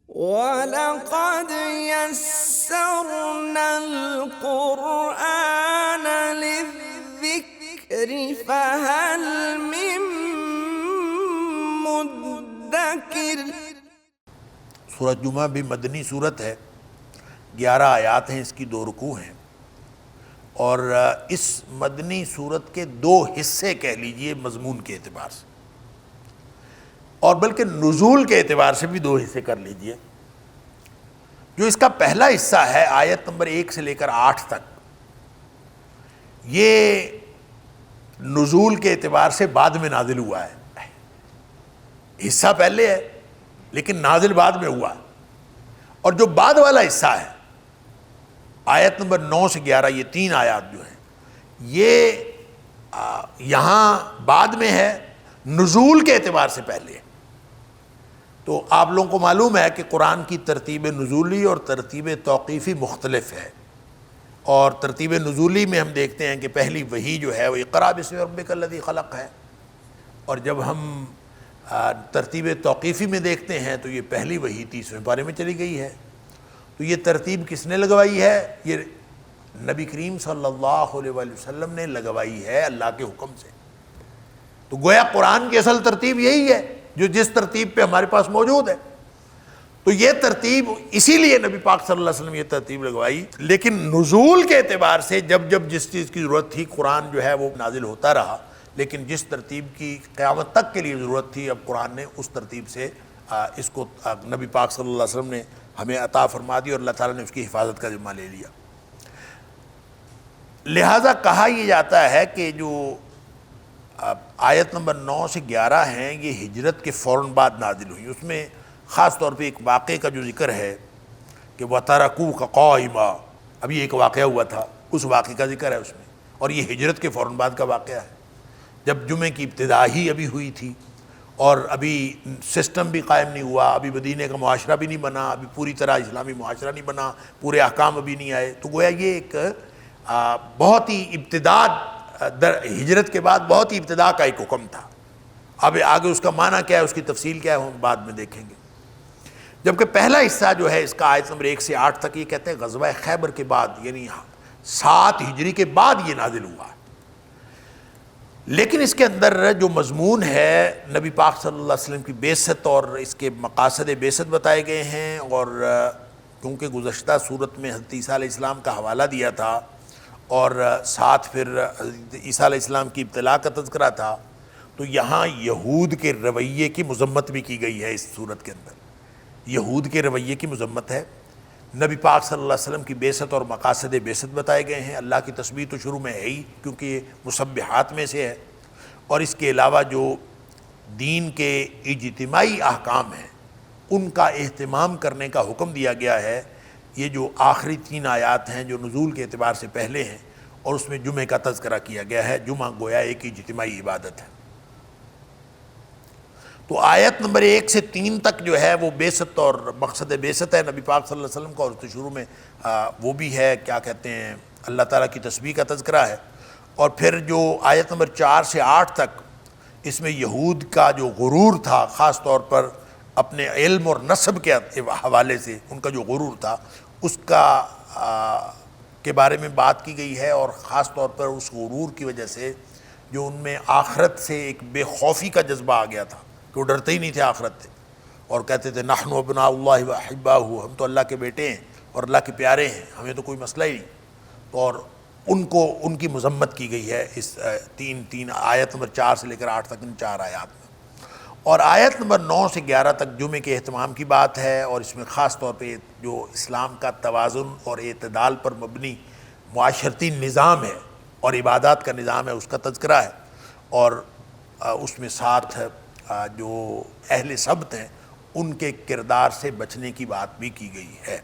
وَلَقَدْ يَسَّرْنَا الْقُرْآنَ لِلذِّكْرِ فَهَلْ مِن مُّدَّكِرٍ۔ سورۃ جمعہ بھی مدنی سورت ہے، 11 آیات ہیں، اس کی 2 رکوع ہیں، اور اس مدنی سورت کے 2 حصے کہہ لیجئے مضمون کے اعتبار سے، اور بلکہ نزول کے اعتبار سے بھی 2 حصے کر لیجئے۔ جو اس کا پہلا حصہ ہے آیت نمبر 1 سے لے کر 8 تک، یہ نزول کے اعتبار سے بعد میں نازل ہوا ہے، حصہ پہلے ہے لیکن نازل بعد میں ہوا ہے۔ اور جو بعد والا حصہ ہے آیت نمبر 9 سے 11، یہ 3 آیات جو ہیں، یہ یہاں بعد میں ہے، نزول کے اعتبار سے پہلے ہے۔ تو آپ لوگوں کو معلوم ہے کہ قرآن کی ترتیب نزولی اور ترتیب توقیفی مختلف ہے، اور ترتیب نزولی میں ہم دیکھتے ہیں کہ پہلی وحی جو ہے وہ اقرأ باسم ربک الذی خلق ہے، اور جب ہم ترتیب توقیفی میں دیکھتے ہیں تو یہ پہلی وحی 30ویں پارے میں چلی گئی ہے۔ تو یہ ترتیب کس نے لگوائی ہے؟ یہ نبی کریم صلی اللہ علیہ وآلہ وسلم نے لگوائی ہے اللہ کے حکم سے۔ تو گویا قرآن کی اصل ترتیب یہی ہے جو جس ترتیب پہ ہمارے پاس موجود ہے۔ تو یہ ترتیب اسی لیے نبی پاک صلی اللہ علیہ وسلم یہ ترتیب لگوائی، لیکن نزول کے اعتبار سے جب جس چیز کی ضرورت تھی قرآن جو ہے وہ نازل ہوتا رہا، لیکن جس ترتیب کی قیامت تک کے لیے ضرورت تھی اب قرآن نے اس ترتیب سے اس کو نبی پاک صلی اللہ علیہ وسلم نے ہمیں عطا فرما دی، اور اللہ تعالیٰ نے اس کی حفاظت کا ذمہ لے لیا۔ لہٰذا کہا یہ جاتا ہے کہ جو آیت نمبر 9 سے 11 ہیں یہ ہجرت کے فوراً بعد نازل ہوئی۔ اس میں خاص طور پہ ایک واقعے کا جو ذکر ہے کہ وَتَرَكُوكَ قَائِمًا، ابھی ایک واقعہ ہوا تھا، اس واقعے کا ذکر ہے اس میں، اور یہ ہجرت کے فوراً بعد کا واقعہ ہے، جب جمعے کی ابتدا ہی ابھی ہوئی تھی، اور ابھی سسٹم بھی قائم نہیں ہوا، ابھی مدینے کا معاشرہ بھی نہیں بنا، ابھی پوری طرح اسلامی معاشرہ نہیں بنا، پورے احکام ابھی نہیں آئے۔ تو گویا یہ ایک بہت ہی ابتدا، ہجرت کے بعد بہت ہی ابتدا کا ایک حکم تھا۔ اب آگے اس کا معنی کیا ہے، اس کی تفصیل کیا ہے، ہم بعد میں دیکھیں گے۔ جبکہ پہلا حصہ جو ہے اس کا آیت نمبر 1 سے 8 تک، یہ کہتے ہیں غزوہ خیبر کے بعد، یعنی 7 ہجری کے بعد یہ نازل ہوا ہے۔ لیکن اس کے اندر جو مضمون ہے نبی پاک صلی اللہ علیہ وسلم کی بعثت اور اس کے مقاصد بعثت بتائے گئے ہیں، اور کیونکہ گزشتہ صورت میں حضرت عیسیٰ علیہ السلام کا حوالہ دیا تھا، اور ساتھ پھر حضرت عیسیٰ علیہ السلام کی ابتلا کا تذکرہ تھا، تو یہاں یہود کے رویے کی مذمت بھی کی گئی ہے۔ اس صورت کے اندر یہود کے رویے کی مذمت ہے، نبی پاک صلی اللہ علیہ وسلم کی بعثت اور مقاصد بعثت بتائے گئے ہیں۔ اللہ کی تسبیح تو شروع میں ہے ہی، کیونکہ یہ مسبحات میں سے ہے، اور اس کے علاوہ جو دین کے اجتماعی احکام ہیں ان کا اہتمام کرنے کا حکم دیا گیا ہے۔ یہ جو آخری 3 آیات ہیں جو نزول کے اعتبار سے پہلے ہیں، اور اس میں جمعے کا تذکرہ کیا گیا ہے۔ جمعہ گویا ایک اجتماعی عبادت ہے۔ تو آیت نمبر 1 سے 3 تک جو ہے وہ بعثت اور مقصد بعثت ہے نبی پاک صلی اللہ علیہ وسلم کا، اور اس کے شروع میں وہ بھی ہے کیا کہتے ہیں اللہ تعالیٰ کی تسبیح کا تذکرہ ہے۔ اور پھر جو آیت نمبر 4 سے 8 تک، اس میں یہود کا جو غرور تھا، خاص طور پر اپنے علم اور نسب کے حوالے سے ان کا جو غرور تھا، اس کا کے بارے میں بات کی گئی ہے، اور خاص طور پر اس غرور کی وجہ سے جو ان میں آخرت سے ایک بے خوفی کا جذبہ آ گیا تھا کہ وہ ڈرتے ہی نہیں تھے آخرت سے، اور کہتے تھے نحن ابناء اللہ واحباہ، ہم تو اللہ کے بیٹے ہیں اور اللہ کے پیارے ہیں، ہمیں تو کوئی مسئلہ ہی نہیں۔ اور ان کی مذمت کی گئی ہے اس 3 آیت نمبر 4 سے لے کر 8 تک، ان 4 آیات میں۔ اور آیت نمبر 9 سے 11 تک جمعے کے اہتمام کی بات ہے، اور اس میں خاص طور پہ جو اسلام کا توازن اور اعتدال پر مبنی معاشرتی نظام ہے اور عبادات کا نظام ہے اس کا تذکرہ ہے، اور اس میں ساتھ جو اہل سبت ہیں ان کے کردار سے بچنے کی بات بھی کی گئی ہے۔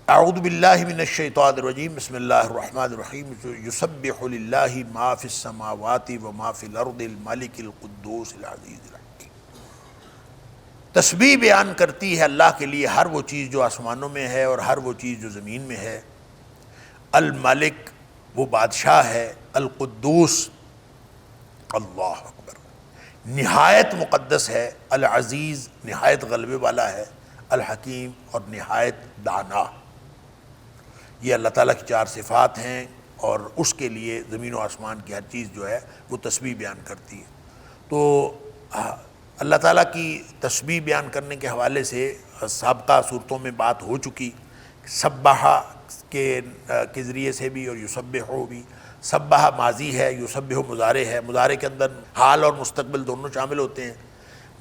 اعوذ باللہ من الشیطان الرجیم، بسم اللہ الرحمن الرحیم۔ یسبح للہ ما فی السماوات و ما فی الارض الملک القدوس العزیز الحکیم۔ تسبیح بیان کرتی ہے اللہ کے لیے ہر وہ چیز جو آسمانوں میں ہے اور ہر وہ چیز جو زمین میں ہے۔ الملک وہ بادشاہ ہے، القدوس اللہ اکبر نہایت مقدس ہے، العزیز نہایت غلبے والا ہے، الحکیم اور نہایت دانا۔ یہ اللہ تعالیٰ کی 4 صفات ہیں، اور اس کے لیے زمین و آسمان کی ہر چیز جو ہے وہ تسبیح بیان کرتی ہے۔ تو اللہ تعالیٰ کی تسبیح بیان کرنے کے حوالے سے سابقہ صورتوں میں بات ہو چکی، سبح کے ذریعے سے بھی اور یسبح بھی۔ سبح ماضی ہے، یسبح مضارع ہے، مضارع کے اندر حال اور مستقبل دونوں شامل ہوتے ہیں،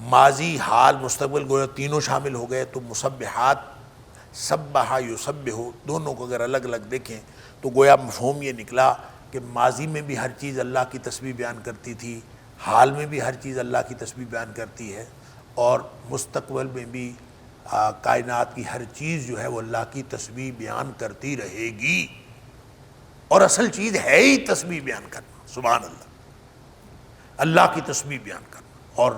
ماضی حال مستقبل گویا تینوں شامل ہو گئے، تو مسبحات سبح یسبح دونوں کو اگر الگ الگ دیکھیں تو گویا مفہوم یہ نکلا کہ ماضی میں بھی ہر چیز اللہ کی تسبیح بیان کرتی تھی، حال میں بھی ہر چیز اللہ کی تسبیح بیان کرتی ہے، اور مستقبل میں بھی کائنات کی ہر چیز جو ہے وہ اللہ کی تسبیح بیان کرتی رہے گی، اور اصل چیز ہے ہی تسبیح بیان کرنا، سبحان اللہ، اللہ کی تسبیح بیان کرنا۔ اور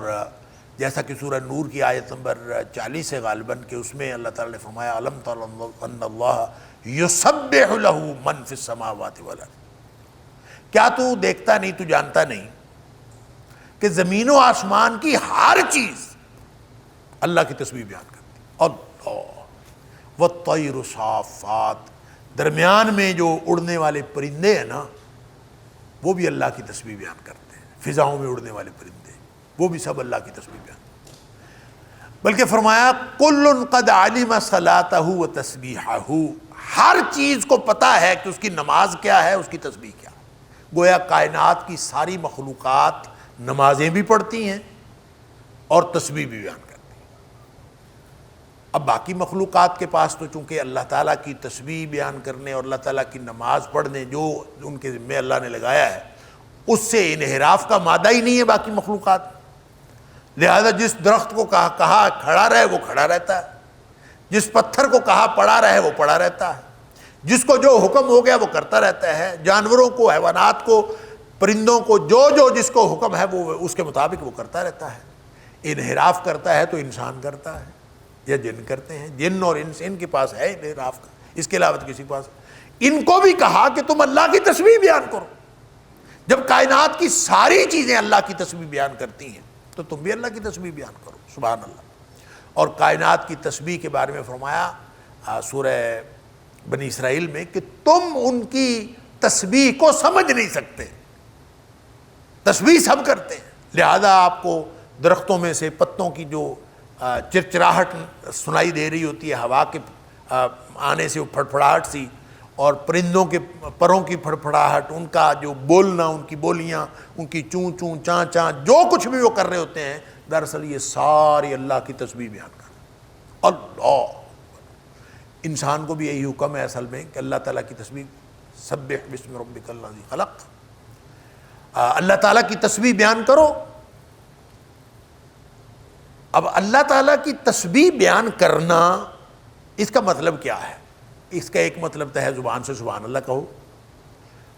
جیسا کہ سورہ نور کی آیت نمبر 40 ہے غالباً، کہ اس میں اللہ تعالیٰ نے فرمایا الم تر ان اللہ یسبح لہ من فی السماوات والارض، کیا تو دیکھتا نہیں، تو جانتا نہیں کہ زمین و آسمان کی ہر چیز اللہ کی تسبیح بیان کرتی ہے۔ اللہ والطیر صافات، درمیان میں جو اڑنے والے پرندے ہیں نا، وہ بھی اللہ کی تسبیح بیان کرتے ہیں، فضاؤں میں اڑنے والے پرندے وہ بھی سب اللہ کی تسبیح بیان کرتے ہیں۔ بلکہ فرمایا کل قد علم صلاتہ و تسبیحہ، ہر چیز کو پتہ ہے کہ اس کی نماز کیا ہے، اس کی تسبیح کیا ہے۔ گویا کائنات کی ساری مخلوقات نمازیں بھی پڑھتی ہیں اور تسبیح بھی بیان کرتی ہیں۔ اب باقی مخلوقات کے پاس تو چونکہ اللہ تعالیٰ کی تسبیح بیان کرنے اور اللہ تعالیٰ کی نماز پڑھنے جو ان کے ذمہ اللہ نے لگایا ہے، اس سے انحراف کا مادہ ہی نہیں ہے باقی مخلوقات، لہذا جس درخت کو کہا کھڑا رہے وہ کھڑا رہتا ہے، جس پتھر کو کہا پڑا رہے وہ پڑا رہتا ہے، جس کو جو حکم ہو گیا وہ کرتا رہتا ہے، جانوروں کو، حیوانات کو، پرندوں کو، جو جس کو حکم ہے وہ اس کے مطابق وہ کرتا رہتا ہے۔ انحراف کرتا ہے تو انسان کرتا ہے یا جن کرتے ہیں، جن اور انس ان کے پاس ہے انحراف کا، اس کے علاوہ کسی کے پاس۔ ان کو بھی کہا کہ تم اللہ کی تسبیح بیان کرو، جب کائنات کی ساری چیزیں اللہ کی تسبیح بیان کرتی ہیں تو تم بھی اللہ کی تسبیح بیان کرو، سبحان اللہ۔ اور کائنات کی تسبیح کے بارے میں فرمایا سورہ بنی اسرائیل میں کہ تم ان کی تسبیح کو سمجھ نہیں سکتے، تسبیح سب کرتے ہیں، لہذا آپ کو درختوں میں سے پتوں کی جو چرچراہٹ سنائی دے رہی ہوتی ہے ہوا کے آنے سے، وہ پھڑپھڑاہٹ سی، اور پرندوں کے پروں کی پھڑپھڑاہٹ، ان کا جو بولنا، ان کی بولیاں، ان کی چوں چوں چاں چاں، جو کچھ بھی وہ کر رہے ہوتے ہیں، دراصل یہ ساری اللہ کی تسبیح بیان کر رہے ہیں۔ اللہ، انسان کو بھی یہی حکم ہے اصل میں کہ اللہ تعالیٰ کی تسبیح، سبح بسم ربک الذی خلق، اللہ تعالیٰ کی تسبیح بیان کرو۔ اب اللہ تعالیٰ کی تسبیح بیان کرنا، اس کا مطلب کیا ہے؟ اس کا ایک مطلب تو ہے زبان سے سبحان اللہ کہو،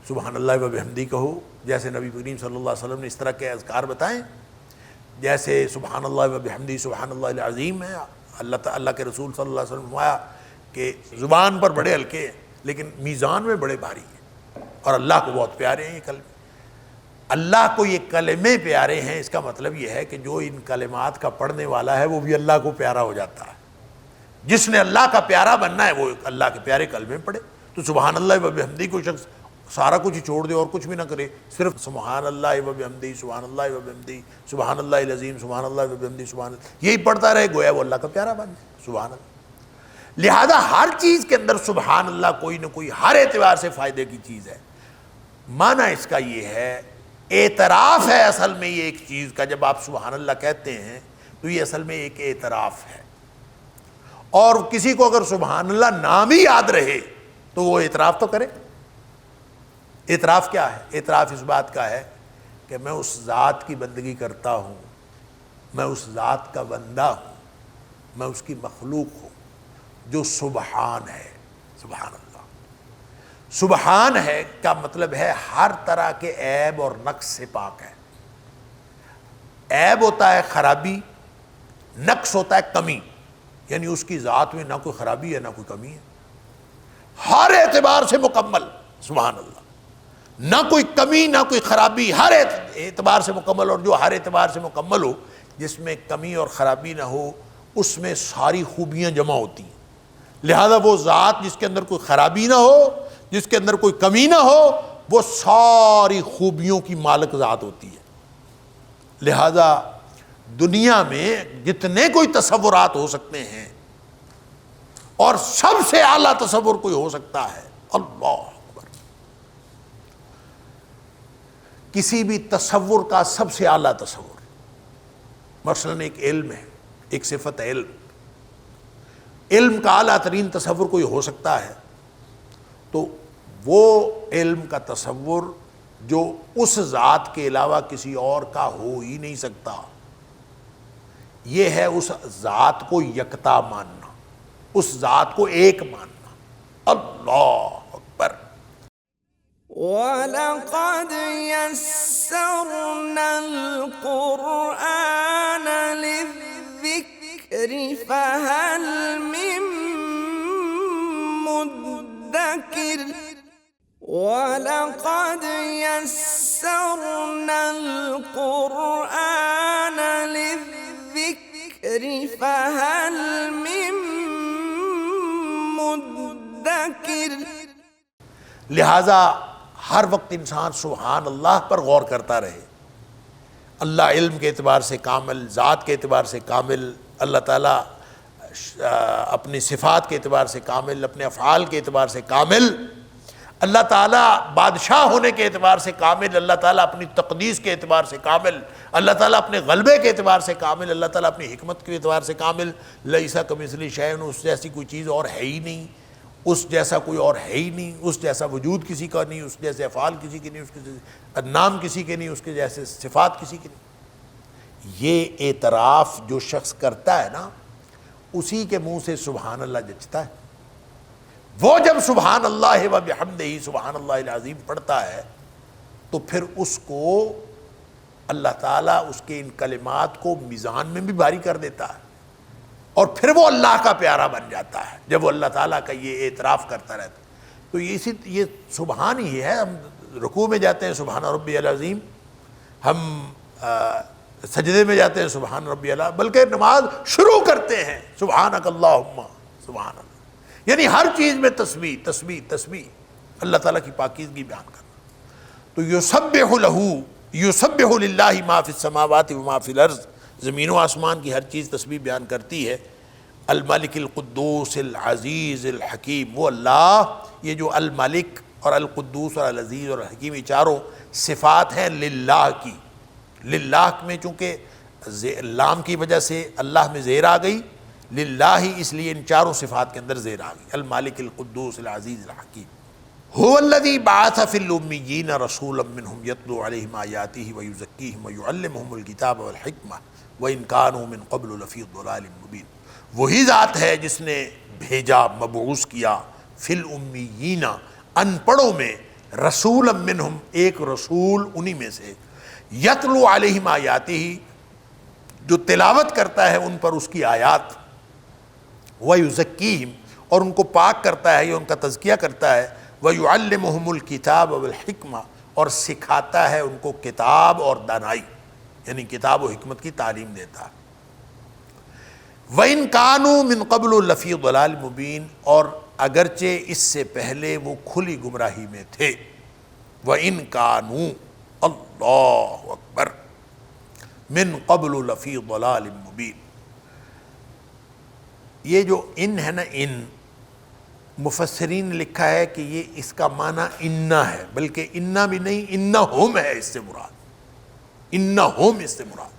سبحان اللہ و بحمدہ کہو، جیسے نبی کریم صلی اللہ علیہ وسلم نے اس طرح کے اذکار بتائیں، جیسے سبحان اللہ و بحمدہ سبحان اللہ العظیم ہے۔ اللہ کے رسول صلی اللہ علیہ وسلم نے فرمایا کہ زبان پر بڑے ہلکے ہیں لیکن میزان میں بڑے بھاری ہیں، اور اللہ کو بہت پیارے ہیں یہ کلمے۔ اللہ کو یہ کلمے پیارے ہیں، اس کا مطلب یہ ہے کہ جو ان کلمات کا پڑھنے والا ہے وہ بھی اللہ کو پیارا ہو جاتا ہے۔ جس نے اللہ کا پیارا بننا ہے وہ اللہ کے پیارے کلمے پڑھے۔ تو سبحان اللہ و بحمدہ کوئی شخص سارا کچھ ہی چھوڑ دے اور کچھ بھی نہ کرے، صرف سبحان اللہ و بحمدہ سبحان اللہ و بحمدہ سبحان اللہ العظیم سبحان اللہ و بحمدہ سبحان اللہ، یہی پڑھتا رہے، گویا وہ اللہ کا پیارا بن جائے، سبحان اللہ۔ لہذا ہر چیز کے اندر سبحان اللہ کوئی نہ کوئی ہر اعتبار سے فائدے کی چیز ہے۔ معنی اس کا یہ ہے، اعتراف ہے اصل میں یہ ایک چیز کا، جب آپ سبحان اللہ کہتے ہیں تو یہ اصل میں ایک اعتراف ہے، اور کسی کو اگر سبحان اللہ نام ہی یاد رہے تو وہ اعتراف تو کرے۔ اعتراف کیا ہے؟ اعتراف اس بات کا ہے کہ میں اس ذات کی بندگی کرتا ہوں، میں اس ذات کا بندہ ہوں، میں اس کی مخلوق ہوں جو سبحان ہے۔ سبحان اللہ، سبحان ہے کا مطلب ہے ہر طرح کے عیب اور نقص سے پاک ہے۔ عیب ہوتا ہے خرابی، نقص ہوتا ہے کمی، یعنی اس کی ذات میں نہ کوئی خرابی ہے نہ کوئی کمی ہے، ہر اعتبار سے مکمل، سبحان اللہ۔ نہ کوئی کمی نہ کوئی خرابی، ہر اعتبار سے مکمل، اور جو ہر اعتبار سے مکمل ہو، جس میں کمی اور خرابی نہ ہو، اس میں ساری خوبیاں جمع ہوتی ہیں۔ لہذا وہ ذات جس کے اندر کوئی خرابی نہ ہو، جس کے اندر کوئی کمی نہ ہو، وہ ساری خوبیوں کی مالک ذات ہوتی ہے۔ لہذا دنیا میں جتنے کوئی تصورات ہو سکتے ہیں، اور سب سے اعلیٰ تصور کوئی ہو سکتا ہے، اللہ اکبر، کسی بھی تصور کا سب سے اعلیٰ تصور، مثلاً ایک علم ہے، ایک صفت ہے علم، علم کا اعلیٰ ترین تصور کوئی ہو سکتا ہے، تو وہ علم کا تصور جو اس ذات کے علاوہ کسی اور کا ہو ہی نہیں سکتا، یہ ہے اس ذات کو یکتا ماننا، اس ذات کو ایک ماننا۔ اللہ اکبر۔ وَلَقَدْ يَسَّرْنَا الْقُرْآنَ لِلذِّكْرِ فَهَلْ مِن مُّدَّكِرٍ وَلَقَدْ يَسَّرْنَا الْقُرْآنَ لِلذِّكْرِ فَهَلْ مِن مُّدَّكِرٍ۔ لہٰذا ہر وقت انسان سبحان اللہ پر غور کرتا رہے۔ اللہ علم کے اعتبار سے کامل، ذات کے اعتبار سے کامل، اللہ تعالیٰ اپنی صفات کے اعتبار سے کامل، اپنے افعال کے اعتبار سے کامل، اللہ تعالیٰ بادشاہ ہونے کے اعتبار سے کامل، اللہ تعالیٰ اپنی تقدیس کے اعتبار سے کامل، اللہ تعالیٰ اپنے غلبے کے اعتبار سے کامل، اللہ تعالیٰ اپنی حکمت کے اعتبار سے کامل۔ لیس کمثلہ شیء، اس جیسی کوئی چیز اور ہے ہی نہیں، اس جیسا کوئی اور ہے ہی نہیں، اس جیسا وجود کسی کا نہیں، اس جیسے افعال کسی کے نہیں، اس کے جیسے نام کسی کے نہیں، اس کے جیسے صفات کسی کے نہیں۔ یہ اعتراف جو شخص کرتا ہے نا، اسی کے منہ سے سبحان اللہ جچتا ہے۔ وہ جب سبحان اللہ و بحمدہ سبحان اللہ العظیم پڑھتا ہے، تو پھر اس کو اللہ تعالیٰ اس کے ان کلمات کو میزان میں بھی بھاری کر دیتا ہے، اور پھر وہ اللہ کا پیارا بن جاتا ہے جب وہ اللہ تعالیٰ کا یہ اعتراف کرتا رہتا ہے۔ تو یہ سبحان ہی ہے۔ ہم رکوع میں جاتے ہیں سبحان ربی العظیم، ہم سجدے میں جاتے ہیں سبحان ربی اللہ، بلکہ نماز شروع کرتے ہیں سبحانک اللہم سبحان اللہ، یعنی ہر چیز میں تسبیح تسبیح تسبیح، اللہ تعالیٰ کی پاکیزگی بیان کرنا۔ تو یسبح للہ ما فی السماوات و ما فی الارض، زمین و آسمان کی ہر چیز تسبیح بیان کرتی ہے۔ الملک القدوس العزیز الحکیم، وہ اللہ، یہ جو الملک اور القدوس اور العزیز اور الحکیم، یہ چاروں صفات ہیں للہ کی۔ للہ میں چونکہ لام کی وجہ سے اللہ میں زیر آ گئی، للہ ہی اس لیے ان چاروں صفات کے اندر زیر آ گئی، الملک القدوس العزیز الحکیم۔ هو الذی بعث فی الامیین رسولا منہم یتلو علیہم آیاتہ ویزکیہم ویعلمہم الکتاب والحکمہ وَإِن كَانُوا مِن قَبْلُ لَفِي ضَلَالٍ مُبِينٍ۔ وہی ذات ہے جس نے بھیجا، مبعوث کیا، فی الامیین، ان پڑھوں میں، رسولا منہم، ایک رسول انہی میں سے، یتلو علیہم آیاتہ، جو تلاوت کرتا ہے ان پر اس کی آیات، وَيُزَكِّيهِمْ، اور ان کو پاک کرتا ہے یا ان کا تزکیہ کرتا ہے، وَيُعَلِّمُهُمُ الْكِتَابَ وَالْحِكْمَةَ، اور سکھاتا ہے ان کو کتاب اور دانائی، یعنی کتاب و حکمت کی تعلیم دیتا ہے۔ وَإِن كَانُوا مِن قَبْلُ لَفِي ضَلَالٍ مُبِينٍ، اور اگرچہ اس سے پہلے وہ کھلی گمراہی میں تھے۔ وَإِن كَانُوا، اللہ اکبر، مِن قَبْلُ لَفِي ضَلَالٍ مُبِينٍ۔ یہ جو ان ہے نا، ان مفسرین نے لکھا ہے کہ یہ اس کا معنی انا ہے، بلکہ انا بھی نہیں، انہم ہے اس سے مراد، انہم اس سے مراد،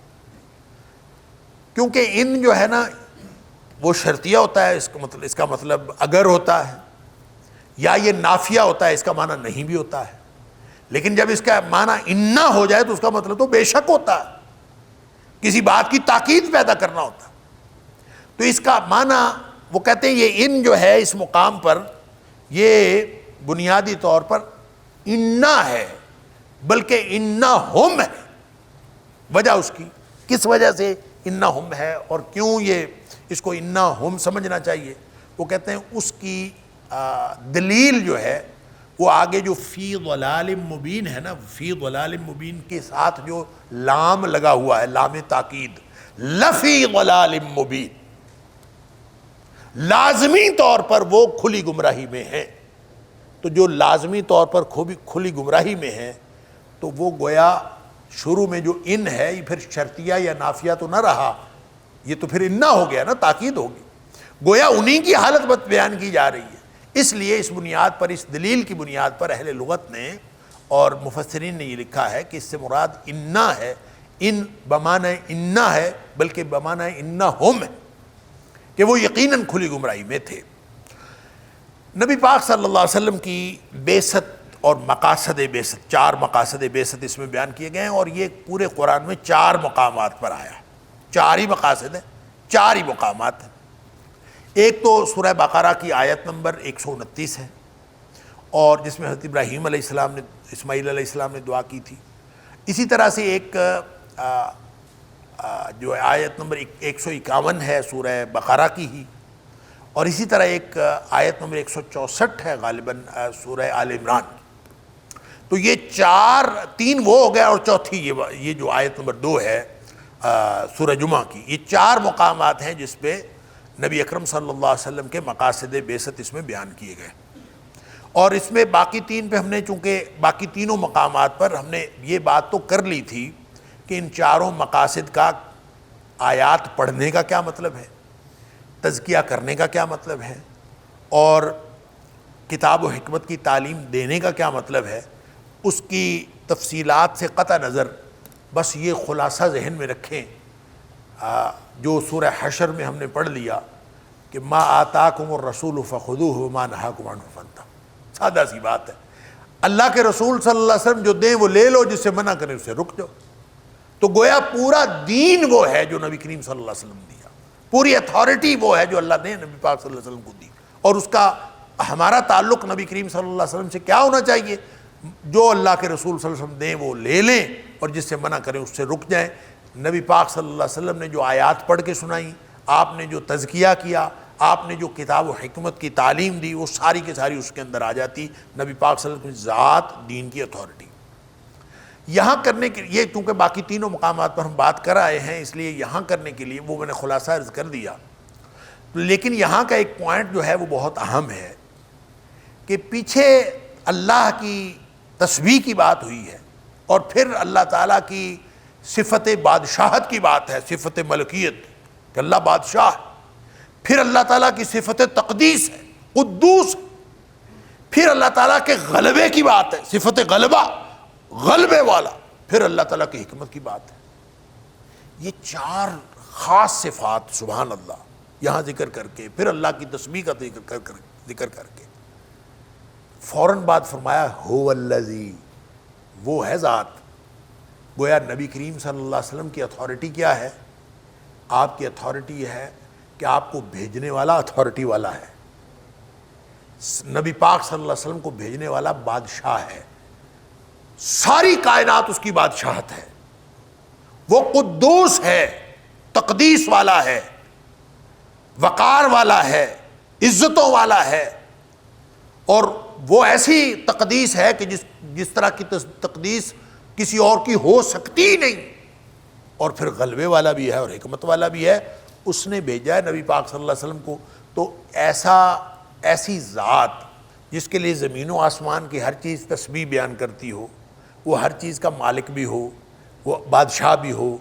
کیونکہ ان جو ہے نا وہ شرطیہ ہوتا ہے، اس کا مطلب اگر ہوتا ہے، یا یہ نافیہ ہوتا ہے، اس کا معنی نہیں بھی ہوتا ہے، لیکن جب اس کا معنی انا ہو جائے تو اس کا مطلب تو بے شک ہوتا ہے، کسی بات کی تاکید پیدا کرنا ہوتا ہے۔ تو اس کا معنی وہ کہتے ہیں یہ ان جو ہے اس مقام پر یہ بنیادی طور پر انا ہے، بلکہ انہم ہے۔ وجہ اس کی کس وجہ سے انہم ہے اور کیوں یہ اس کو انہم سمجھنا چاہیے، وہ کہتے ہیں اس کی دلیل جو ہے وہ آگے جو فی ضلال مبین ہے نا، فی ضلال مبین کے ساتھ جو لام لگا ہوا ہے، لام تاکید، لفی ضلال مبین، لازمی طور پر وہ کھلی گمراہی میں ہیں۔ تو جو لازمی طور پر کھلی گمراہی میں ہیں تو وہ گویا شروع میں جو ان ہے یہ پھر شرطیہ یا نافیہ تو نہ رہا، یہ تو پھر انہ ہو گیا نا، تاکید ہوگی، گویا انہی کی حالت بت بیان کی جا رہی ہے۔ اس لیے اس بنیاد پر، اس دلیل کی بنیاد پر اہل لغت نے اور مفسرین نے یہ لکھا ہے کہ اس سے مراد انہ ہے، ان بمعنی انہ ہے، بلکہ بمعنی انہم ہے، کہ وہ یقیناً کھلی گمراہی میں تھے۔ نبی پاک صلی اللہ علیہ وسلم کی بعثت اور مقاصد بعثت، 4 مقاصد بعثت اس میں بیان کیے گئے ہیں، اور یہ پورے قرآن میں 4 مقامات پر آیا، 4 ہی مقاصد ہیں، 4 ہی مقامات ہیں۔ ایک تو سورہ بقرہ کی آیت نمبر 129 ہے، اور جس میں حضرت ابراہیم علیہ السلام نے، اسماعیل علیہ السلام نے دعا کی تھی۔ اسی طرح سے ایک جو آیت نمبر 151 ہے سورہ بقرہ کی ہی، اور اسی طرح ایک آیت نمبر 164 ہے غالباً سورہ آل عمران کی۔ تو یہ 3 وہ ہو گیا، اور چوتھی یہ جو آیت نمبر 2 ہے سورہ جمعہ کی، یہ 4 مقامات ہیں جس پہ نبی اکرم صلی اللہ علیہ وسلم کے مقاصد بعثت اس میں بیان کیے گئے۔ اور اس میں باقی 3 پہ ہم نے، چونکہ باقی تینوں مقامات پر ہم نے یہ بات تو کر لی تھی کہ ان 4 مقاصد کا آیات پڑھنے کا کیا مطلب ہے، تزکیہ کرنے کا کیا مطلب ہے، اور کتاب و حکمت کی تعلیم دینے کا کیا مطلب ہے، اس کی تفصیلات سے قطع نظر بس یہ خلاصہ ذہن میں رکھیں جو سورہ حشر میں ہم نے پڑھ لیا کہ ما آتاکم الرسول فخذوہ وما نہاکم عنہ فانتہوا۔ سادہ سی بات ہے، اللہ کے رسول صلی اللہ علیہ وسلم جو دیں وہ لے لو، جس سے منع کریں اس سے رک جاؤ۔ تو گویا پورا دین وہ ہے جو نبی کریم صلی اللہ علیہ وسلم دیا، پوری اتھارٹی وہ ہے جو اللہ نے نبی پاک صلی اللہ علیہ وسلم کو دی، اور اس کا ہمارا تعلق نبی کریم صلی اللہ علیہ وسلم سے کیا ہونا چاہیے؟ جو اللہ کے رسول صلی اللہ علیہ وسلم دیں وہ لے لیں، اور جس سے منع کریں اس سے رک جائیں۔ نبی پاک صلی اللہ علیہ وسلم نے جو آیات پڑھ کے سنائیں، آپ نے جو تزکیہ کیا، آپ نے جو کتاب و حکمت کی تعلیم دی، وہ ساری کی ساری اس کے اندر آ جاتی، نبی پاک صلی اللہ علیہ وسلم کی ذات، دین کی اتھارٹی۔ یہاں کرنے کے لیے، چونکہ باقی تینوں مقامات پر ہم بات کر آئے ہیں، اس لیے یہاں کرنے کے لیے وہ میں نے خلاصہ عرض کر دیا، لیکن یہاں کا ایک پوائنٹ جو ہے وہ بہت اہم ہے کہ پیچھے اللہ کی تسبیح کی بات ہوئی ہے، اور پھر اللہ تعالیٰ کی صفت بادشاہت کی بات ہے، صفت ملکیت کہ اللہ بادشاہ ہے، پھر اللہ تعالیٰ کی صفت تقدیس ہے، قدوس، پھر اللہ تعالیٰ کے غلبے کی بات ہے، صفت غلبہ، غلبے والا، پھر اللہ تعالیٰ کی حکمت کی بات ہے۔ یہ 4 خاص صفات سبحان اللہ یہاں ذکر کر کے، پھر اللہ کی تسبیح کا ذکر کر کے فوراً بعد فرمایا هو الذی، وہ ہے ذات۔ گویا نبی کریم صلی اللہ علیہ وسلم کی اتھارٹی کیا ہے؟ آپ کی اتھارٹی یہ ہے کہ آپ کو بھیجنے والا اتھارٹی والا ہے، نبی پاک صلی اللہ علیہ وسلم کو بھیجنے والا بادشاہ ہے، ساری کائنات اس کی بادشاہت ہے، وہ قدوس ہے، تقدیس والا ہے، وقار والا ہے، عزتوں والا ہے، اور وہ ایسی تقدیس ہے کہ جس طرح کی تقدیس کسی اور کی ہو سکتی ہی نہیں، اور پھر غلبے والا بھی ہے اور حکمت والا بھی ہے۔ اس نے بھیجا ہے نبی پاک صلی اللہ علیہ وسلم کو، تو ایسی ذات جس کے لیے زمین و آسمان کی ہر چیز تسبیح بیان کرتی ہو، وہ ہر چیز کا مالک بھی ہو، وہ بادشاہ بھی ہو،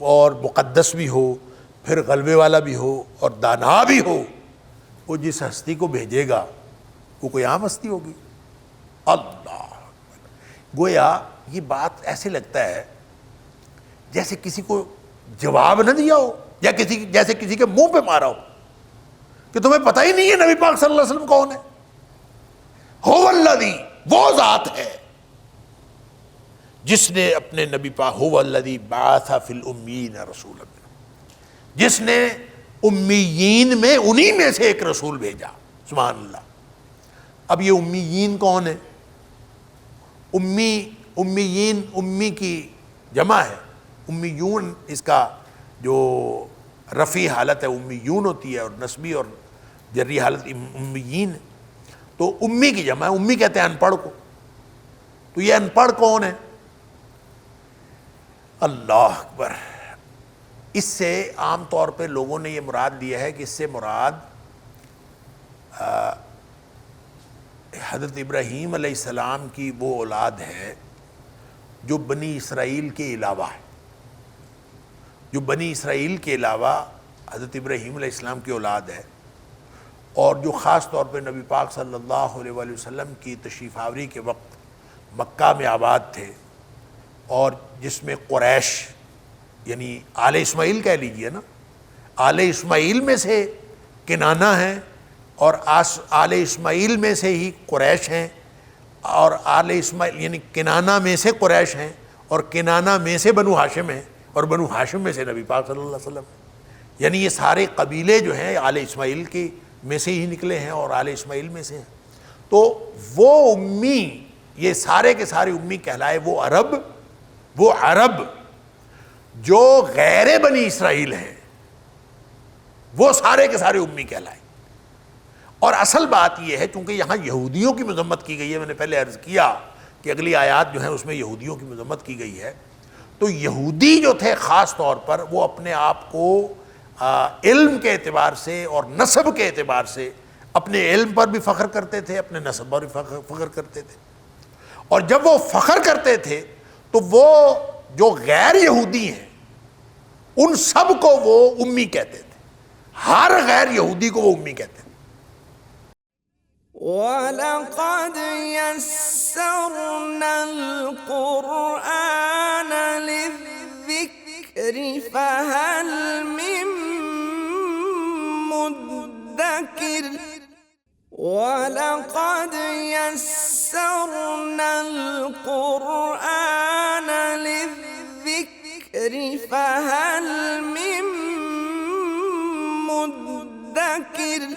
اور مقدس بھی ہو، پھر غلبے والا بھی ہو، اور دانا بھی ہو، وہ جس ہستی کو بھیجے گا وہ کوئی عام ہستی ہوگی؟ اللہ! گویا یہ بات ایسے لگتا ہے جیسے کسی کو جواب نہ دیا ہو، یا جیسے کسی کے منہ پہ مارا ہو کہ تمہیں پتہ ہی نہیں ہے نبی پاک صلی اللہ علیہ وسلم کون ہے۔ هو الذی، وہ ذات ہے جس نے اپنے نبی پاک، هو الذی بعث فی الامیین رسولا، جس نے امیین میں انہی میں سے ایک رسول بھیجا، سبحان اللہ۔ اب یہ امیین کون ہے؟ امیین، امی کی جمع ہے، امیون اس کا جو رفیع حالت ہے امیون ہوتی ہے، اور نسبی اور جری حالت امیین ہے۔ تو امی کی جمع ہے، امی کہتے ہیں ان پڑھ کو. تو یہ ان پڑھ کون ہے؟ اللہ اکبر. اس سے عام طور پہ لوگوں نے یہ مراد لیا ہے کہ اس سے مراد حضرت ابراہیم علیہ السلام کی وہ اولاد ہے جو بنی اسرائیل کے علاوہ ہے، جو بنی اسرائیل کے علاوہ حضرت ابراہیم علیہ السلام کی اولاد ہے، اور جو خاص طور پہ نبی پاک صلی اللہ علیہ وآلہ وسلم کی تشریف آوری کے وقت مکہ میں آباد تھے، اور جس میں قریش یعنی آل اسماعیل کہہ لیجئے نا، آل اسماعیل میں سے کنانہ ہیں، اور آل اسماعیل میں سے ہی قریش ہیں، اور آل اسماعیل یعنی کنانہ میں سے قریش ہیں، اور کنانہ میں سے بنو ہاشم ہیں، اور بنو ہاشم میں سے نبی پاک صلی اللہ علیہ وسلم. یعنی یہ سارے قبیلے جو ہیں آل اسماعیل کی میں سے ہی نکلے ہیں اور آل اسماعیل میں سے ہیں. تو وہ امی، یہ سارے کے سارے امی کہلائے وہ عرب جو غیر بنی اسرائیل ہیں، وہ سارے کے سارے امی کہلائے. اور اصل بات یہ ہے چونکہ یہاں یہودیوں کی مذمت کی گئی ہے، میں نے پہلے عرض کیا کہ اگلی آیات جو ہیں اس میں یہودیوں کی مذمت کی گئی ہے، تو یہودی جو تھے خاص طور پر وہ اپنے آپ کو علم کے اعتبار سے اور نسب کے اعتبار سے اپنے علم پر بھی فخر کرتے تھے، اپنے نسب پر بھی فخر کرتے تھے. اور جب وہ فخر کرتے تھے تو وہ جو غیر یہودی ہیں ان سب کو وہ امی کہتے تھے، ہر غیر یہودی کو وہ امی کہتے تھے. وَلَقَدْ يَسَّرْنَا الْقُرْآنَ لِلذِّكْرِ فَهَلْ مِن مُّدَّكِرٍ وَلَقَدْ يَسَّرْنَا الْقُرْآنَ لِلذِّكْرِ فَهَلْ مِن مُّدَّكِرٍ.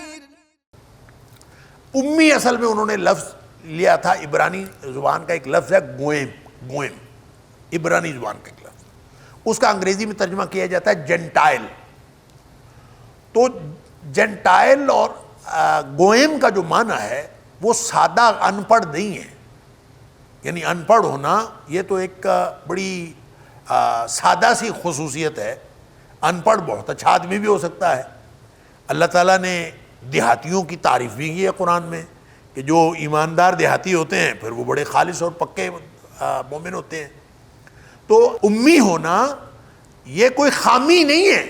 امی اصل میں انہوں نے لفظ لیا تھا، عبرانی زبان کا ایک لفظ ہے گوئم، عبرانی زبان کا ایک لفظ، اس کا انگریزی میں ترجمہ کیا جاتا ہے جنٹائل. تو جنٹائل اور گوئم کا جو معنی ہے وہ سادہ ان پڑھ نہیں ہے، یعنی ان پڑھ ہونا یہ تو ایک بڑی سادہ سی خصوصیت ہے. ان پڑھ بہت اچھا آدمی بھی ہو سکتا ہے. اللہ تعالیٰ نے دیہاتیوں کی تعریف بھی کی ہے قرآن میں کہ جو ایماندار دیہاتی ہوتے ہیں پھر وہ بڑے خالص اور پکے مومن ہوتے ہیں. تو امی ہونا یہ کوئی خامی نہیں ہے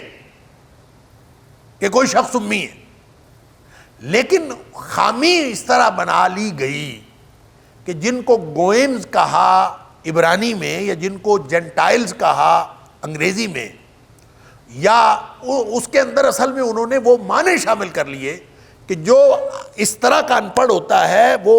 کہ کوئی شخص امی ہے، لیکن خامی اس طرح بنا لی گئی کہ جن کو گوئمز کہا عبرانی میں یا جن کو جنٹائلز کہا انگریزی میں، یا اس کے اندر اصل میں انہوں نے وہ معنی شامل کر لیے کہ جو اس طرح کا ان پڑھ ہوتا ہے وہ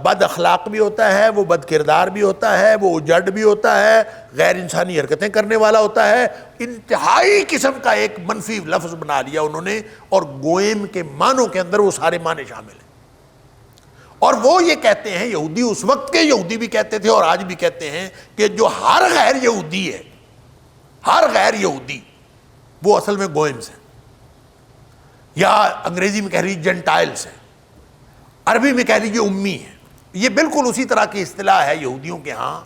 بد اخلاق بھی ہوتا ہے، وہ بد کردار بھی ہوتا ہے، وہ اجڑ بھی ہوتا ہے، غیر انسانی حرکتیں کرنے والا ہوتا ہے. انتہائی قسم کا ایک منفی لفظ بنا لیا انہوں نے، اور گوئم کے معنوں کے اندر وہ سارے معنی شامل ہیں. اور وہ یہ کہتے ہیں، یہودی اس وقت کے یہودی بھی کہتے تھے اور آج بھی کہتے ہیں کہ جو ہر غیر یہودی ہے، ہر غیر یہودی وہ اصل میں گوئمز ہیں، یا انگریزی میں کہہ رہی جنٹائلز ہیں، عربی میں کہہ لیجیے امی ہے. یہ بالکل اسی طرح کی اصطلاح ہے یہودیوں کے ہاں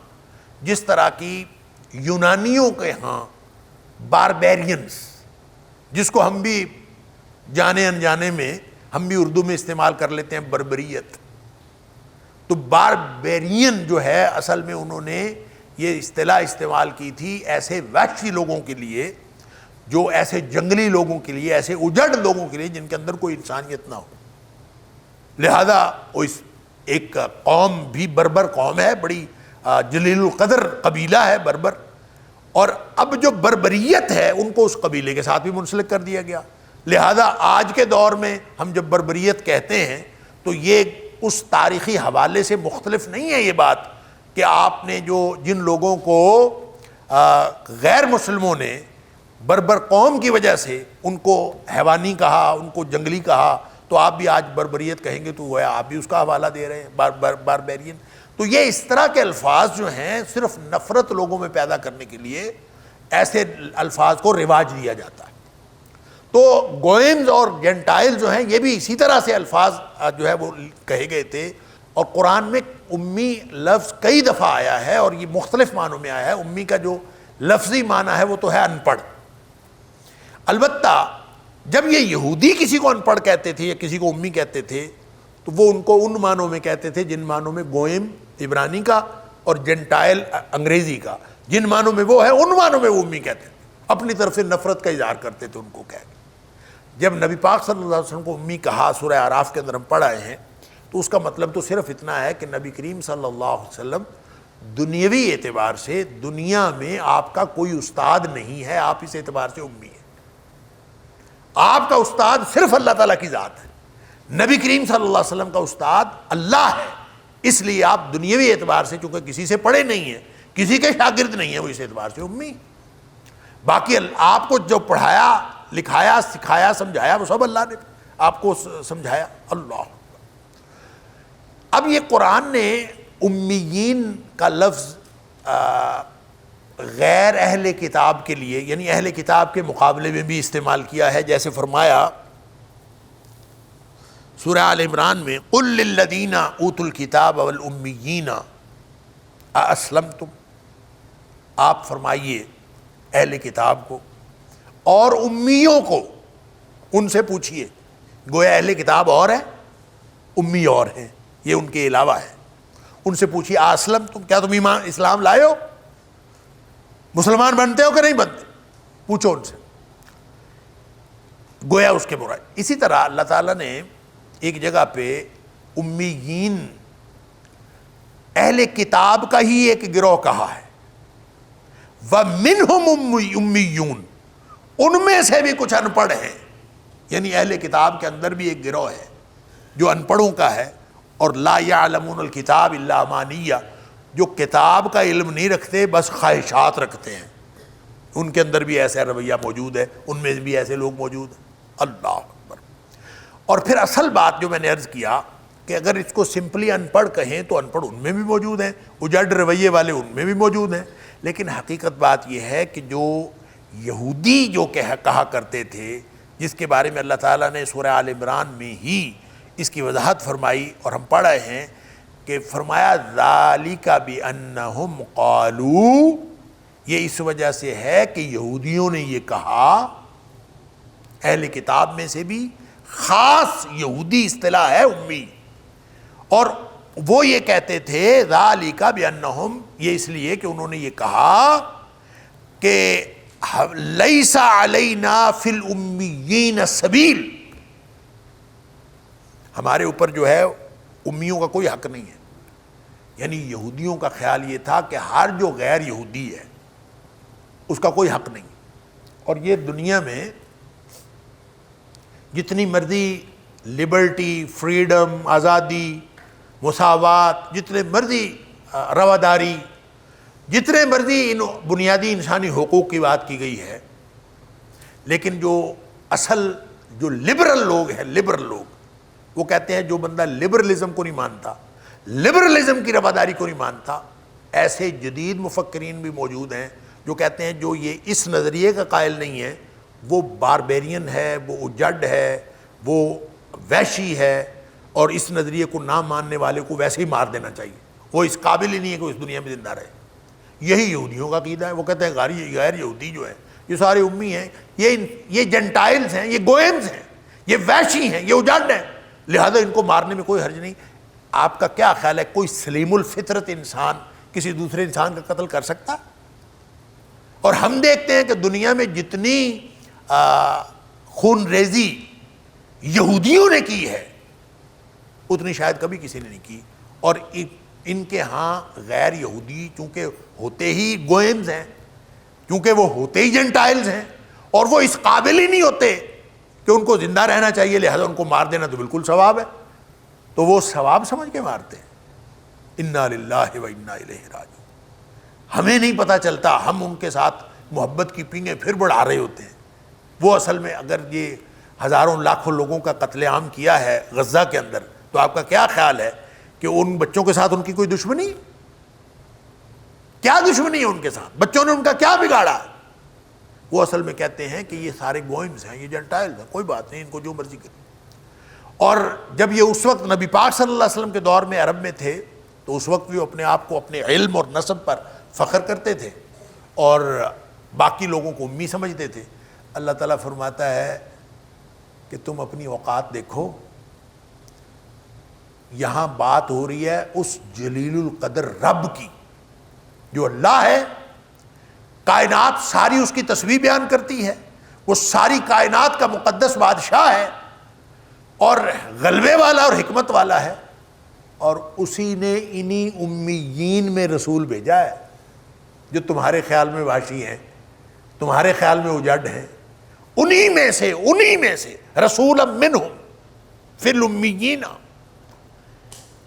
جس طرح کی یونانیوں کے ہاں باربیرینز، جس کو ہم بھی جانے انجانے میں ہم بھی اردو میں استعمال کر لیتے ہیں بربریت. تو باربیرین جو ہے اصل میں انہوں نے یہ اصطلاح استعمال کی تھی ایسے وحشی لوگوں کے لیے، جو ایسے جنگلی لوگوں کے لیے، ایسے اجڑ لوگوں کے لیے جن کے اندر کوئی انسانیت نہ ہو. لہذا وہ ایک قوم بھی بربر قوم ہے، بڑی جلیل القدر قبیلہ ہے بربر، اور اب جو بربریت ہے ان کو اس قبیلے کے ساتھ بھی منسلک کر دیا گیا. لہذا آج کے دور میں ہم جب بربریت کہتے ہیں تو یہ اس تاریخی حوالے سے مختلف نہیں ہے یہ بات کہ آپ نے جن لوگوں کو غیر مسلموں نے بربر قوم کی وجہ سے ان کو حیوانی کہا، ان کو جنگلی کہا، تو آپ بھی آج بربریت کہیں گے تو وہ آپ بھی اس کا حوالہ دے رہے ہیں، باربیرین. تو یہ اس طرح کے الفاظ جو ہیں صرف نفرت لوگوں میں پیدا کرنے کے لیے ایسے الفاظ کو رواج دیا جاتا ہے. تو گوئمز اور جینٹائل جو ہیں یہ بھی اسی طرح سے الفاظ جو ہے وہ کہے گئے تھے، اور قرآن میں امی لفظ کئی دفعہ آیا ہے اور یہ مختلف معنوں میں آیا ہے۔ امی کا جو لفظی معنی ہے وہ تو ہے ان پڑھ۔ البتہ جب یہ یہودی کسی کو ان پڑھ کہتے تھے یا کسی کو امی کہتے تھے تو وہ ان کو ان معنوں میں کہتے تھے جن معنوں میں گوئم عبرانی کا اور جینٹائل انگریزی کا، جن معنوں میں وہ ہے ان معنوں میں وہ امی کہتے تھے، اپنی طرف سے نفرت کا اظہار کرتے تھے ان کو کہہ کے۔ جب نبی پاک صلی اللہ علیہ وسلم کو امی کہا، سورہ اعراف کے اندر ہم پڑھ آئے ہیں، تو اس کا مطلب تو صرف اتنا ہے کہ نبی کریم صلی اللہ علیہ وسلم دنیاوی اعتبار سے دنیا میں آپ کا کوئی استاد نہیں ہے، آپ اس اعتبار سے امی ہیں۔ آپ کا استاد صرف اللہ تعالیٰ کی ذات ہے، نبی کریم صلی اللہ علیہ وسلم کا استاد اللہ ہے، اس لیے آپ دنیاوی اعتبار سے چونکہ کسی سے پڑھے نہیں ہیں، کسی کے شاگرد نہیں ہیں، وہ اس اعتبار سے امی۔ باقی آپ کو جو پڑھایا، لکھایا، سکھایا، سمجھایا وہ سب اللہ نے آپ کو سمجھایا۔ اللہ۔ اب یہ قرآن نے امیین کا لفظ غیر اہل کتاب کے لیے، یعنی اہل کتاب کے مقابلے میں بھی استعمال کیا ہے، جیسے فرمایا سورہ آل عمران میں قُلْ لِلَّذِينَ أُوتُوا الْكِتَابَ وَالْأُمِّيِّينَ أَأَسْلَمْتُمْ، آپ فرمائیے اہل کتاب کو اور امیوں کو، ان سے پوچھئے، گویا اہل کتاب اور ہے، امی اور ہیں، یہ ان کے علاوہ ہے، ان سے پوچھئے أَأَسْلَمْتُمْ، کیا تم ایمان اسلام لائے ہو، مسلمان بنتے ہو کہ نہیں بنتے، پوچھو ان سے، گویا اس کے مراد۔ اسی طرح اللہ تعالیٰ نے ایک جگہ پہ امیین اہل کتاب کا ہی ایک گروہ کہا ہے، وَمِنْهُمْ أُمِّيُّونَ، ان میں سے بھی کچھ ان پڑھ ہیں، یعنی اہل کتاب کے اندر بھی ایک گروہ ہے جو ان پڑھوں کا ہے، اور لا يعلمون الکتاب الا امانیہ، جو کتاب کا علم نہیں رکھتے بس خواہشات رکھتے ہیں، ان کے اندر بھی ایسا رویہ موجود ہے، ان میں بھی ایسے لوگ موجود ہیں۔ اللہ اکبر۔ اور پھر اصل بات جو میں نے عرض کیا کہ اگر اس کو سمپلی ان پڑھ کہیں تو ان پڑھ ان میں بھی موجود ہیں، اجڑ رویے والے ان میں بھی موجود ہیں، لیکن حقیقت بات یہ ہے کہ جو یہودی جو کہا کرتے تھے، جس کے بارے میں اللہ تعالیٰ نے سورہ آل عمران میں ہی اس کی وضاحت فرمائی اور ہم پڑھ رہے ہیں کہ فرمایا ذَلِكَ بِأَنَّهُمْ قَالُوا، یہ اس وجہ سے ہے کہ یہودیوں نے یہ کہا، اہل کتاب میں سے بھی خاص یہودی اصطلاح ہے امی، اور وہ یہ کہتے تھے ذَلِكَ بِأَنَّهُمْ، یہ اس لیے کہ انہوں نے یہ کہا کہ لَيْسَ عَلَيْنَا فِي الْأُمِّيِّينَ سَبِيلٌ، ہمارے اوپر جو ہے امیوں کا کوئی حق نہیں ہے، یعنی یہودیوں کا خیال یہ تھا کہ ہر جو غیر یہودی ہے اس کا کوئی حق نہیں، اور یہ دنیا میں جتنی مرضی لبرٹی، فریڈم، آزادی، مساوات، جتنے مرضی رواداری، جتنے مرضی ان بنیادی انسانی حقوق کی بات کی گئی ہے، لیکن جو اصل جو لبرل لوگ ہیں، لبرل لوگ، وہ کہتے ہیں جو بندہ لبرلزم کو نہیں مانتا، لبرلزم کی رواداری کو نہیں مانتا، ایسے جدید مفکرین بھی موجود ہیں جو کہتے ہیں جو یہ اس نظریے کا قائل نہیں ہے وہ باربیرین ہے، وہ اجڑ ہے، وہ وحشی ہے، اور اس نظریے کو نہ ماننے والے کو ویسے ہی مار دینا چاہیے، وہ اس قابل ہی نہیں ہے کہ اس دنیا میں زندہ رہے۔ یہی یہودیوں کا عقیدہ ہے، وہ کہتے ہیں غیر یہودی جو ہے یہ سارے امی ہیں، یہ جنٹائلز ہیں، یہ گوئمز ہیں، یہ وحشی ہیں، یہ اجڑ ہیں، لہذا ان کو مارنے میں کوئی حرج نہیں۔ آپ کا کیا خیال ہے کوئی سلیم الفطرت انسان کسی دوسرے انسان کا قتل کر سکتا؟ اور ہم دیکھتے ہیں کہ دنیا میں جتنی خون ریزی یہودیوں نے کی ہے اتنی شاید کبھی کسی نے نہیں کی، اور ان کے ہاں غیر یہودی چونکہ ہوتے ہی گوئمز ہیں، کیونکہ وہ ہوتے ہی جنٹائلز ہیں، اور وہ اس قابل ہی نہیں ہوتے کہ ان کو زندہ رہنا چاہیے، لہذا ان کو مار دینا تو بالکل ثواب ہے، تو وہ ثواب سمجھ کے مارتے ہیں۔ انا للہ و انا الیہ راجعون۔ ہمیں نہیں پتہ چلتا، ہم ان کے ساتھ محبت کی پینگیں پھر بڑھا رہے ہوتے ہیں، وہ اصل میں اگر یہ ہزاروں لاکھوں لوگوں کا قتل عام کیا ہے غزہ کے اندر، تو آپ کا کیا خیال ہے کہ ان بچوں کے ساتھ ان کی کوئی دشمنی؟ کیا دشمنی ہے ان کے ساتھ؟ بچوں نے ان کا کیا بگاڑا؟ وہ اصل میں کہتے ہیں کہ یہ سارے گوئمز ہیں، یہ جنٹائلز ہیں، کوئی بات نہیں، ان کو جو مرضی کریں۔ اور جب یہ اس وقت نبی پاک صلی اللہ علیہ وسلم کے دور میں عرب میں تھے تو اس وقت بھی اپنے آپ کو اپنے علم اور نسب پر فخر کرتے تھے اور باقی لوگوں کو امی سمجھتے تھے۔ اللہ تعالیٰ فرماتا ہے کہ تم اپنی اوقات دیکھو، یہاں بات ہو رہی ہے اس جلیل القدر رب کی جو اللہ ہے، کائنات ساری اس کی تسبیح بیان کرتی ہے، وہ ساری کائنات کا مقدس بادشاہ ہے اور غلبے والا اور حکمت والا ہے، اور اسی نے انہی امیین میں رسول بھیجا ہے جو تمہارے خیال میں وحشی ہیں، تمہارے خیال میں اجڑ ہیں، انہی میں سے رسولا منہم فی الامیین،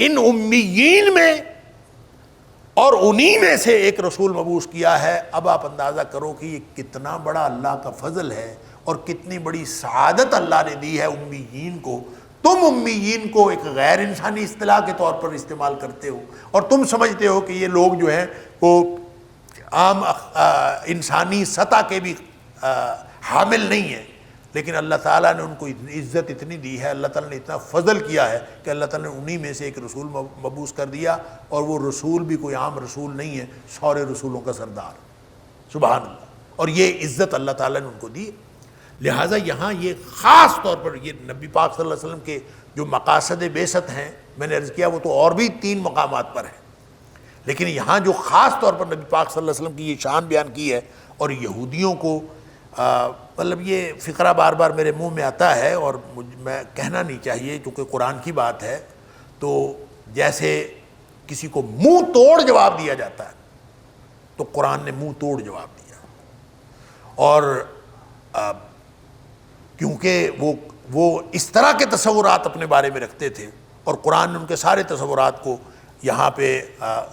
ان امیین میں اور انہی میں سے ایک رسول مبعوث کیا ہے۔ اب آپ اندازہ کرو کہ یہ کتنا بڑا اللہ کا فضل ہے اور کتنی بڑی سعادت اللہ نے دی ہے امیین کو۔ تم امیین کو ایک غیر انسانی اصطلاح کے طور پر استعمال کرتے ہو اور تم سمجھتے ہو کہ یہ لوگ جو ہیں وہ عام انسانی سطح کے بھی حامل نہیں ہیں، لیکن اللہ تعالیٰ نے ان کو عزت اتنی دی ہے، اللہ تعالیٰ نے اتنا فضل کیا ہے کہ اللہ تعالیٰ نے انہی میں سے ایک رسول مبعوث کر دیا، اور وہ رسول بھی کوئی عام رسول نہیں ہے، سارے رسولوں کا سردار، سبحان اللہ، اور یہ عزت اللہ تعالیٰ نے ان کو دی۔ لہٰذا یہاں یہ خاص طور پر یہ نبی پاک صلی اللہ علیہ وسلم کے جو مقاصد بعثت ہیں، میں نے عرض کیا وہ تو اور بھی 3 مقامات پر ہیں، لیکن یہاں جو خاص طور پر نبی پاک صلی اللہ علیہ وسلم کی یہ شان بیان کی ہے، اور یہودیوں کو مطلب یہ فقرہ بار بار میرے منہ میں آتا ہے اور میں کہنا نہیں چاہیے کیونکہ قرآن کی بات ہے، تو جیسے کسی کو منہ توڑ جواب دیا جاتا ہے تو قرآن نے منہ توڑ جواب دیا، اور کیونکہ وہ اس طرح کے تصورات اپنے بارے میں رکھتے تھے، اور قرآن نے ان کے سارے تصورات کو یہاں پہ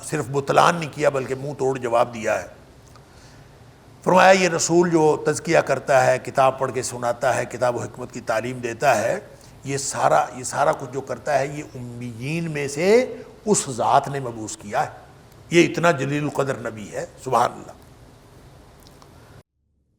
صرف بطلان نہیں کیا بلکہ منہ توڑ جواب دیا ہے۔ فرمایا یہ رسول جو تزکیہ کرتا ہے، کتاب پڑھ کے سناتا ہے، کتاب و حکمت کی تعلیم دیتا ہے، یہ سارا کچھ جو کرتا ہے یہ امیین میں سے اس ذات نے مبعوث کیا ہے، یہ اتنا جلیل القدر نبی ہے، سبحان اللہ۔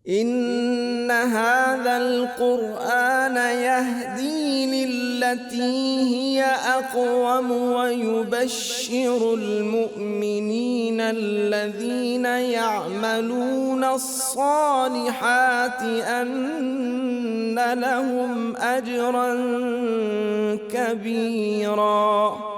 إن هذا القرآن يهدي للتي هي أقوم ويبشر المؤمنين الذين يعملون الصالحات أن لهم أجرا كبيرا